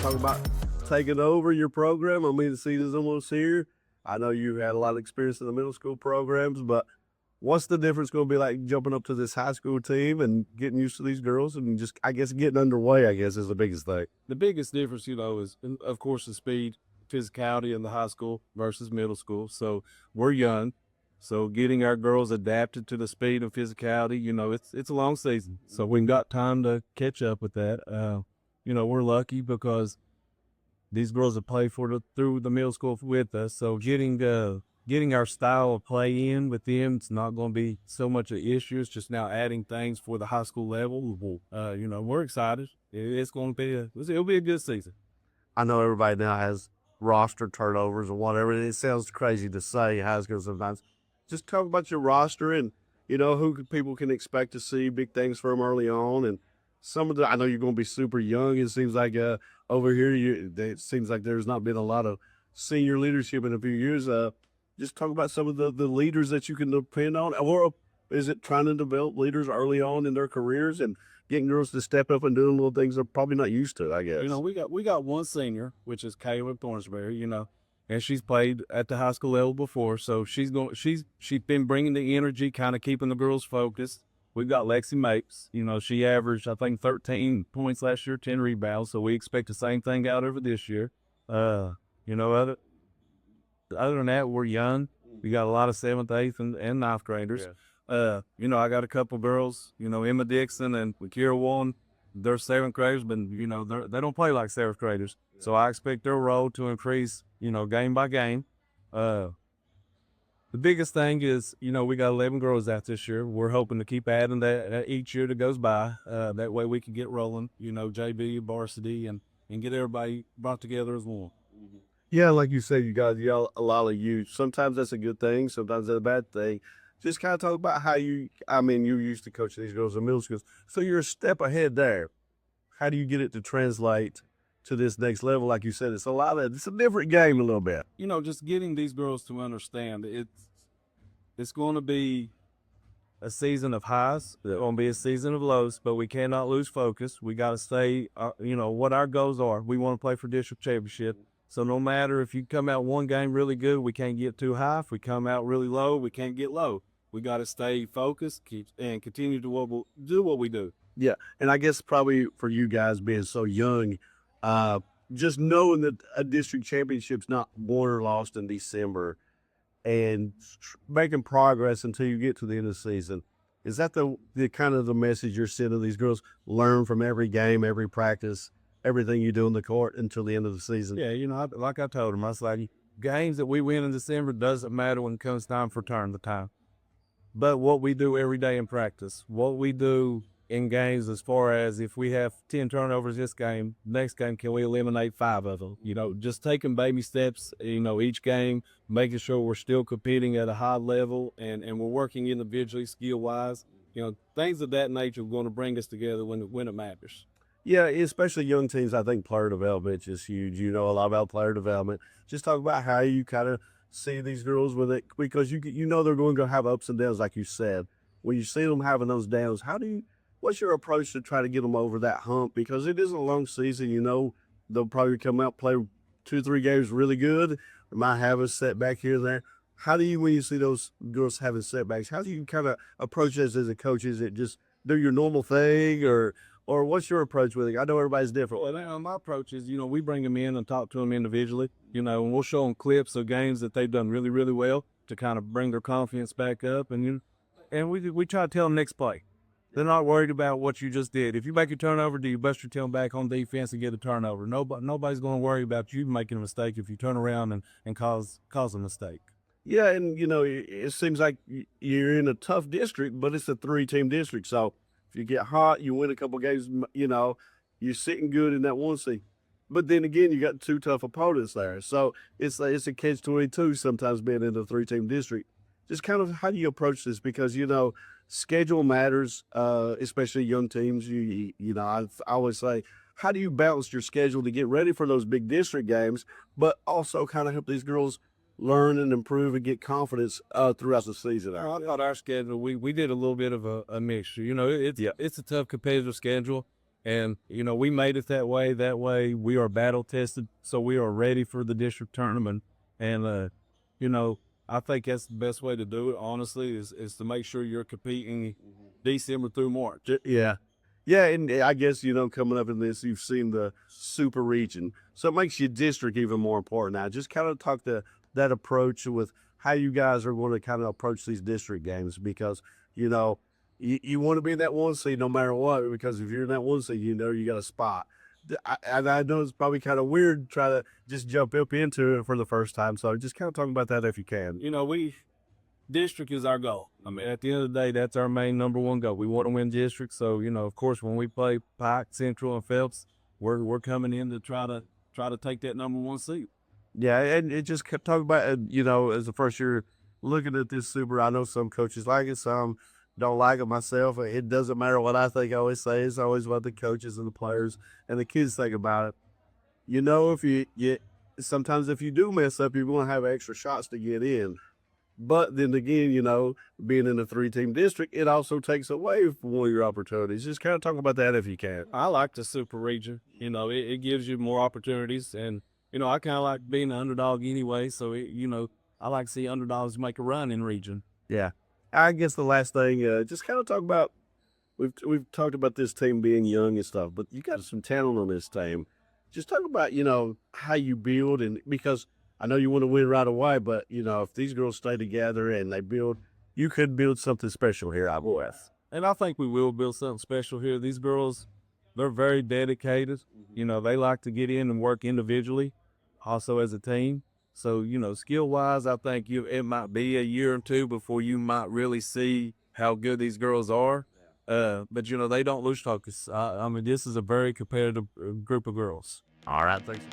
talk about taking over your program. I mean, the season's almost here. I know you had a lot of experience in the middle school programs, but what's the difference going to be like jumping up to this high school team and getting used to these girls and just, I guess, getting underway, I guess, is the biggest thing. The biggest difference, is, of course, the speed, physicality in the high school versus middle school. So we're young. So getting our girls adapted to the speed and physicality, it's a long season. So we've got time to catch up with that. We're lucky because these girls have played through the middle school with us. So getting our style of play in with them, it's not going to be so much an issue. It's just now adding things for the high school level. We're excited. It's going to be it'll be a good season. I know everybody now has roster turnovers or whatever. It sounds crazy to say high school sometimes. Just talk about your roster and, who people can expect to see big things from early on. And I know you're going to be super young. It seems like over here, it seems like there's not been a lot of senior leadership in a few years. Just talk about some of the leaders that you can depend on, or is it trying to develop leaders early on in their careers and getting girls to step up and doing little things they're probably not used to, I guess. We got one senior, which is Matt Thornsbury, and she's played at the high school level before, so she's been bringing the energy, kind of keeping the girls focused. We've got Lexi Mapes, she averaged, I think, 13 points last year, 10 rebounds, so we expect the same thing out of her this year. Other than that, we're young. We got a lot of 7th, 8th, and 9th graders. Yeah. I got a couple girls, Emma Dixon and Kira Warren. They're 7th graders, but, they don't play like 7th graders. Yeah. So I expect their role to increase, game by game. The biggest thing is, we got 11 girls out this year. We're hoping to keep adding that each year that goes by. That way we can get rolling, JV, varsity, and get everybody brought together as one. Mm-hmm. Yeah, like you said, you guys yell a lot of youth. Sometimes that's a good thing. Sometimes that's a bad thing. Just kind of talk about how you used to coach these girls in middle schools. So you're a step ahead there. How do you get it to translate to this next level? Like you said, it's a different game a little bit. Just getting these girls to understand it's going to be a season of highs. It's going to be a season of lows, but we cannot lose focus. We got to stay, what our goals are. We want to play for district championship. So no matter if you come out one game really good, we can't get too high. If we come out really low, we can't get low. We got to stay focused and continue to do what we do. Yeah, and I guess probably for you guys being so young, just knowing that a district championship's not won or lost in December and making progress until you get to the end of the season, is that the kind of the message you're sending these girls? Learn from every game, every practice, everything you do in the court until the end of the season. Yeah, like I told them, I was like, games that we win in December doesn't matter when it comes time for tournament time. But what we do every day in practice, what we do in games as far as if we have 10 turnovers this game, next game, can we eliminate 5 of them? Just taking baby steps, each game, making sure we're still competing at a high level and we're working individually, skill-wise. Things of that nature are going to bring us together when it matters. Yeah, especially young teams, I think player development is huge. You know a lot about player development. Just talk about how you kind of see these girls with it, because they're going to have ups and downs, like you said. When you see them having those downs, what's your approach to try to get them over that hump? Because it is a long season, they'll probably come out, play 2-3 games really good. They might have a setback here and there. How do you, when you see those girls having setbacks, how do you kind of approach this as a coach? Is it just do your normal thing, or what's your approach with it? I know everybody's different. Well, my approach is, we bring them in and talk to them individually, and we'll show them clips of games that they've done really, really well to kind of bring their confidence back up. And we try to tell them next play. They're not worried about what you just did. If you make a turnover, do you bust your tail back on defense and get a turnover? Nobody's going to worry about you making a mistake if you turn around and cause a mistake. Yeah, and, it seems like you're in a tough district, but it's a 3-team district. So if you get hot, you win a couple games, you're sitting good in that 1 seed. But then again, you got 2 tough opponents there. So it's a catch-22 sometimes being in a 3-team district. Just kind of how do you approach this? Because, schedule matters, especially young teams. I always say, how do you balance your schedule to get ready for those big district games, but also kind of help these girls learn and improve and get confidence throughout the season? I thought our schedule, we did a little bit of a mixture. It's a tough competitive schedule. And, we made it that way. That way we are battle tested. So we are ready for the district tournament. And, I think that's the best way to do it, honestly, is to make sure you're competing December through March. Yeah. Yeah, and I guess, coming up in this, you've seen the super region. So it makes your district even more important now. Just kind of talk to that approach with how you guys are going to kind of approach these district games because, you want to be in that one seed no matter what, because if you're in that one seed, you got a spot. And I know it's probably kind of weird to try to just jump up into it for the first time. So just kind of talk about that if you can. District is our goal. I mean, at the end of the day, that's our main number one goal. We want to win district. So, of course, when we play Pike, Central, and Phelps, we're coming in to try to take that number one seat. Yeah, and it just kept talking about, as the first year looking at this super, I know some coaches like it, some don't like it myself. It doesn't matter what I think. I always say it's always what the coaches and the players and the kids think about it. If you sometimes if you do mess up, you're going to have extra shots to get in. But then again, being in a 3-team district, it also takes away from one of your opportunities. Just kind of talk about that if you can. I like the super region. It gives you more opportunities. And, I kind of like being an underdog anyway. So, I like to see underdogs make a run in region. Yeah. I guess the last thing, just kind of talk about, we've talked about this team being young and stuff, but you got some talent on this team. Just talk about, how you build, and because I know you want to win right away, but, if these girls stay together and they build, you could build something special here, I believe. And I think we will build something special here. These girls, they're very dedicated. They like to get in and work individually, also as a team. So, skill-wise, I think it might be a year or two before you might really see how good these girls are. But, they don't lose focus. I mean, this is a very competitive group of girls. All right, thanks.